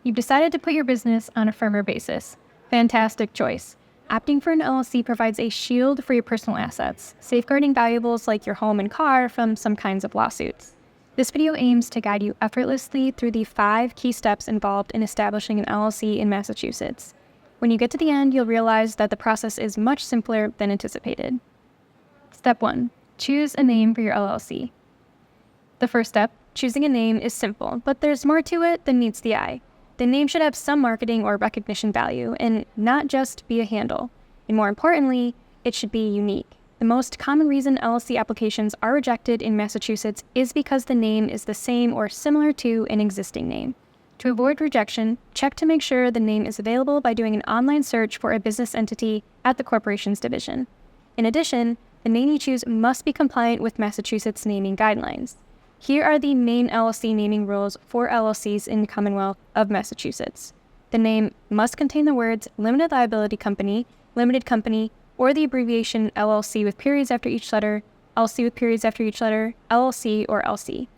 You've decided to put your business on a firmer basis. Fantastic choice. Opting for an LLC provides a shield for your personal assets, safeguarding valuables like your home and car from some kinds of lawsuits. This video aims to guide you effortlessly through the 5 key steps involved in establishing an LLC in Massachusetts. When you get to the end, you'll realize that the process is much simpler than anticipated. Step 1. Choose a name for your LLC. The first step, choosing a name, is simple, but there's more to it than meets the eye. The name should have some marketing or recognition value, and not just be a handle. And more importantly, it should be unique. The most common reason LLC applications are rejected in Massachusetts is because the name is the same or similar to an existing name. To avoid rejection, check to make sure the name is available by doing an online search for a business entity at the corporations division. In addition, the name you choose must be compliant with Massachusetts naming guidelines. Here are the main LLC naming rules for LLCs in the Commonwealth of Massachusetts. The name must contain the words limited liability company, limited company, or the abbreviation LLC with periods after each letter, LC with periods after each letter, LLC, or LC.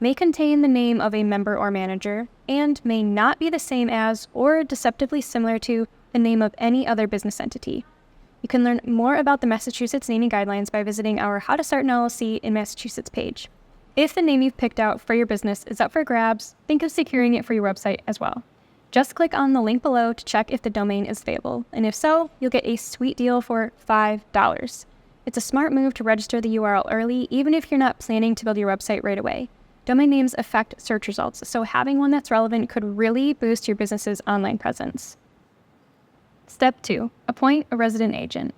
May contain the name of a member or manager, and may not be the same as or deceptively similar to the name of any other business entity. You can learn more about the Massachusetts naming guidelines by visiting our How to Start an LLC in Massachusetts page. If the name you've picked out for your business is up for grabs, think of securing it for your website as well. Just click on the link below to check if the domain is available, and if so, you'll get a sweet deal for $5. It's a smart move to register the URL early, even if you're not planning to build your website right away. Domain names affect search results, so having one that's relevant could really boost your business's online presence. Step 2. Appoint a resident agent.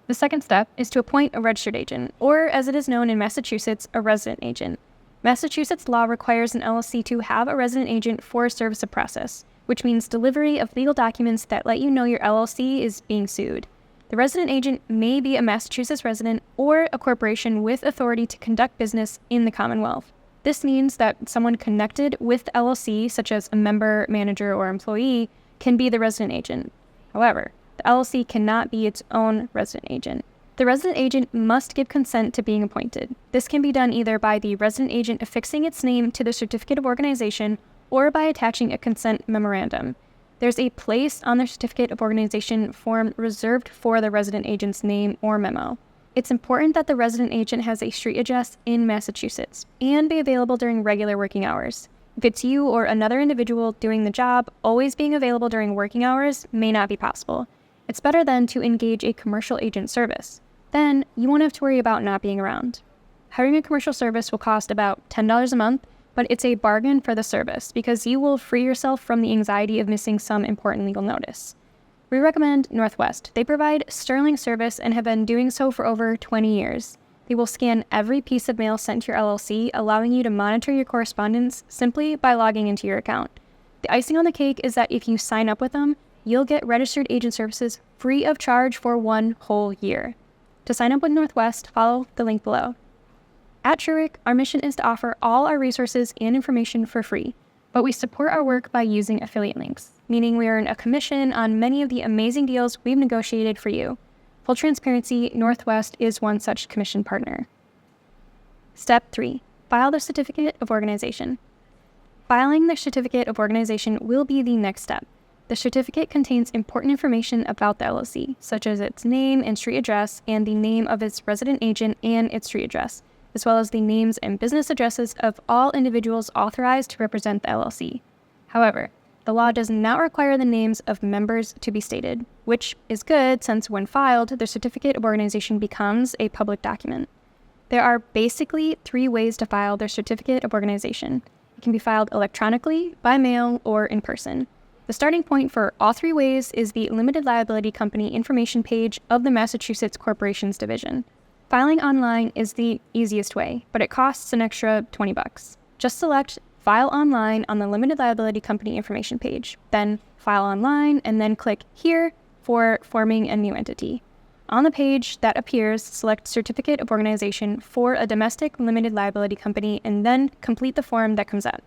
The second step is to appoint a registered agent, or as it is known in Massachusetts, a resident agent. Massachusetts law requires an LLC to have a resident agent for service of process, which means delivery of legal documents that let you know your LLC is being sued. The resident agent may be a Massachusetts resident or a corporation with authority to conduct business in the Commonwealth. This means that someone connected with the LLC, such as a member, manager, or employee, can be the resident agent. However, the LLC cannot be its own resident agent. The resident agent must give consent to being appointed. This can be done either by the resident agent affixing its name to the certificate of organization or by attaching a consent memorandum. There's a place on the certificate of organization form reserved for the resident agent's name or memo. It's important that the resident agent has a street address in Massachusetts and be available during regular working hours. If it's you or another individual doing the job, always being available during working hours may not be possible. It's better then to engage a commercial agent service. Then you won't have to worry about not being around. Hiring a commercial service will cost about $10 a month, but it's a bargain for the service because you will free yourself from the anxiety of missing some important legal notice. We recommend Northwest. They provide sterling service and have been doing so for over 20 years. They will scan every piece of mail sent to your LLC, allowing you to monitor your correspondence simply by logging into your account. The icing on the cake is that if you sign up with them, you'll get registered agent services free of charge for 1 whole year. To sign up with Northwest, follow the link below. At TRUiC, our mission is to offer all our resources and information for free, but we support our work by using affiliate links, meaning we earn a commission on many of the amazing deals we've negotiated for you. Full transparency, Northwest is one such commission partner. Step 3. File the certificate of organization. Filing the certificate of organization will be the next step. The certificate contains important information about the LLC, such as its name and street address, and the name of its resident agent and its street address, as well as the names and business addresses of all individuals authorized to represent the LLC. However, the law does not require the names of members to be stated, which is good since when filed, the certificate of organization becomes a public document. There are basically 3 ways to file their certificate of organization. It can be filed electronically, by mail, or in person. The starting point for all 3 ways is the Limited Liability Company information page of the Massachusetts Corporations Division. Filing online is the easiest way, but it costs an extra $20. Just select File Online on the Limited Liability Company information page, then File Online, and then click Here for forming a new entity. On the page that appears, select Certificate of Organization for a domestic limited liability company and then complete the form that comes up.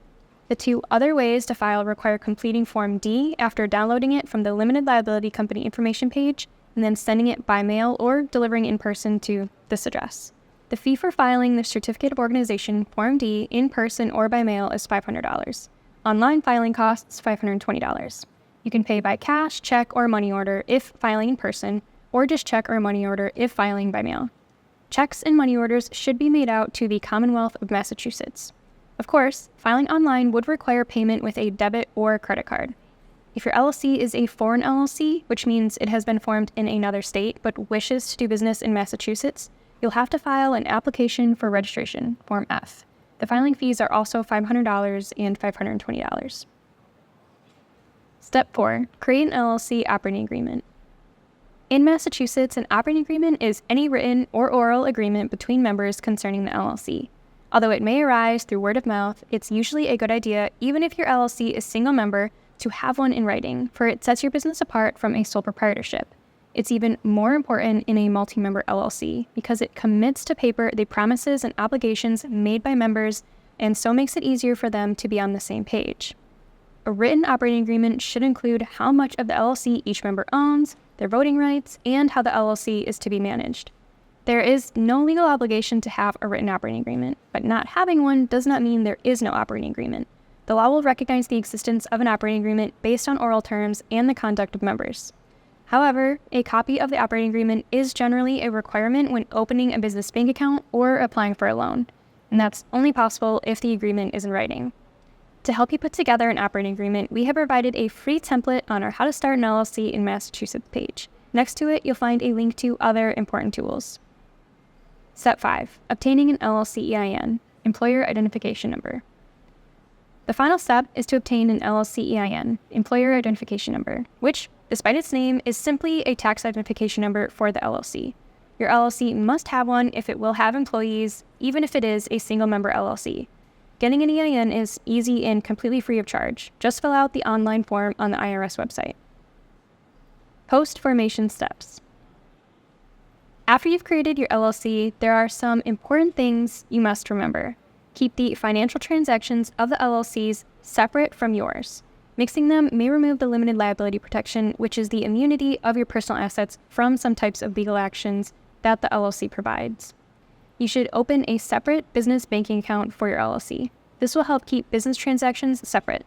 The 2 other ways to file require completing Form D after downloading it from the Limited Liability Company information page and then sending it by mail or delivering in person to this address. The fee for filing the Certificate of Organization, Form D, in person or by mail is $500. Online filing costs $520. You can pay by cash, check, or money order if filing in person, or just check or money order if filing by mail. Checks and money orders should be made out to the Commonwealth of Massachusetts. Of course, filing online would require payment with a debit or credit card. If your LLC is a foreign LLC, which means it has been formed in another state but wishes to do business in Massachusetts, you'll have to file an application for registration, Form F. The filing fees are also $500 and $520. Step 4. Create an LLC operating agreement. In Massachusetts, an operating agreement is any written or oral agreement between members concerning the LLC. Although it may arise through word of mouth, it's usually a good idea, even if your LLC is single member, to have one in writing, for it sets your business apart from a sole proprietorship. It's even more important in a multi-member LLC because it commits to paper the promises and obligations made by members and so makes it easier for them to be on the same page. A written operating agreement should include how much of the LLC each member owns, their voting rights, and how the LLC is to be managed. There is no legal obligation to have a written operating agreement, but not having one does not mean there is no operating agreement. The law will recognize the existence of an operating agreement based on oral terms and the conduct of members. However, a copy of the operating agreement is generally a requirement when opening a business bank account or applying for a loan, and that's only possible if the agreement is in writing. To help you put together an operating agreement, we have provided a free template on our How to Start an LLC in Massachusetts page. Next to it, you'll find a link to other important tools. Step 5. Obtaining an LLC EIN, Employer Identification Number. The final step is to obtain an LLC EIN, Employer Identification Number, which, despite its name, is simply a tax identification number for the LLC. Your LLC must have one if it will have employees, even if it is a single-member LLC. Getting an EIN is easy and completely free of charge. Just fill out the online form on the IRS website. Post-formation steps. After you've created your LLC, there are some important things you must remember. Keep the financial transactions of the LLCs separate from yours. Mixing them may remove the limited liability protection, which is the immunity of your personal assets from some types of legal actions that the LLC provides. You should open a separate business banking account for your LLC. This will help keep business transactions separate.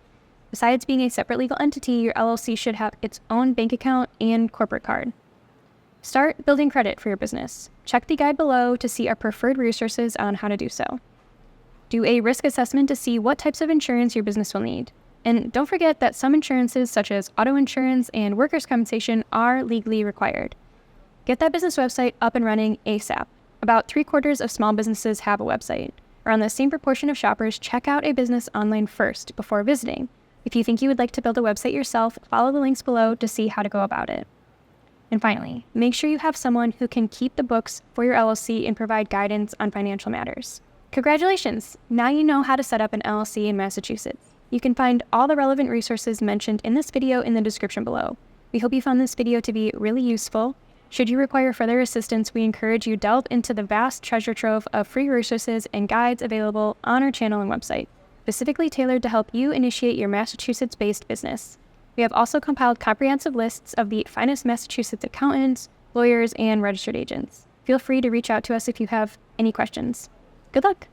Besides being a separate legal entity, your LLC should have its own bank account and corporate card. Start building credit for your business. Check the guide below to see our preferred resources on how to do so. Do a risk assessment to see what types of insurance your business will need. And don't forget that some insurances, such as auto insurance and workers' compensation, are legally required. Get that business website up and running ASAP. About 3/4 of small businesses have a website. Around the same proportion of shoppers check out a business online first before visiting. If you think you would like to build a website yourself, follow the links below to see how to go about it. And finally, make sure you have someone who can keep the books for your LLC and provide guidance on financial matters. Congratulations! Now you know how to set up an LLC in Massachusetts. You can find all the relevant resources mentioned in this video in the description below. We hope you found this video to be really useful. Should you require further assistance, we encourage you delve into the vast treasure trove of free resources and guides available on our channel and website, specifically tailored to help you initiate your Massachusetts-based business. We have also compiled comprehensive lists of the finest Massachusetts accountants, lawyers, and registered agents. Feel free to reach out to us if you have any questions. Good luck!